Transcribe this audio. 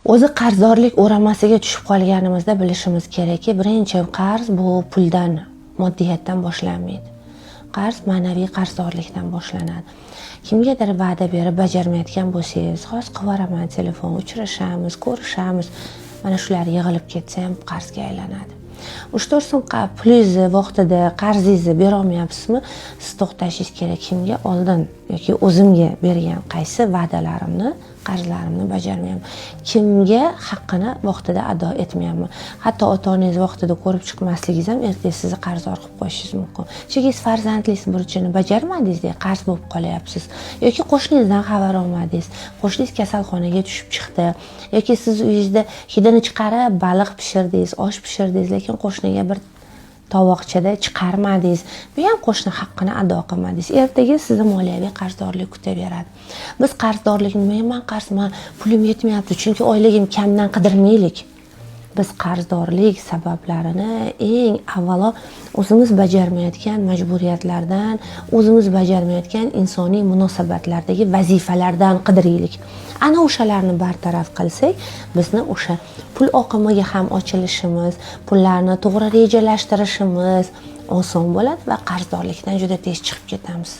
O'zi qarzdorlik o'ramasiga tushib qolganimizda bilishimiz kerakki, birinchi qarz bu puldan, moddiyatdan boshlanmaydi. Qarz ma'naviy qarzdorlikdan boshlanadi. Kimgadir va'da berib bajarmayotgan bo'lsangiz, hozir qilib yuboraman telefon, uchrashamiz, ko'rishamiz, mana shular yig'ilib ketsa ham qarzga aylanadi. 3-4 so'm pulingizni vaqtida qarzingizni bera olmayapsizmi? Siz to'xtashingiz kerak. Kimga oldin yoki o'zimga bergan qaysi va'dalarimni, qarzlarimni bajarmayapman? Kimga haqqini vaqtida ado etmayapman? Hatto ota-onangiz vaqtida ko'rib chiqmasligingiz ham ertaga sizni qarzdor qilib qo'yishingiz mumkin. Chunki siz farzandingiz burchini bajarmadingiz-da, qarz bo'lib qolyapsiz. Yoki qo'shningizdan xabar olmadingiz. Qo'shningiz kasalxonaga tushib chiqdi. Yoki siz uyingizda hidini chiqarib baliq pishirdingiz, osh pishirdingiz, lekin qo'shniga bir tovoqchada chiqarmadingiz. Bu ham qo'shni haqqini ado qilmadingiz. Ertaga sizni moliyaviy qarzdorlik kutaveradi. Biz qarzdorlikni men qarzman, pulim yetmayapti, chunki oyligim kamdan qidirmaylik. Biz qarzdorlik sabablarini eng avvalo o'zimiz bajarmayotgan majburiyatlardan, o'zimiz bajarmayotgan insoniy munosabatlardagi vazifalardan qidiraylik. Ana o'shalarni bartaraf qilsak, bizni o'sha pul oqimiga ham ochilishimiz, pullarni to'g'ri rejalashtirishimiz oson bo'ladi va qarzdorlikdan juda tez chiqib ketamiz.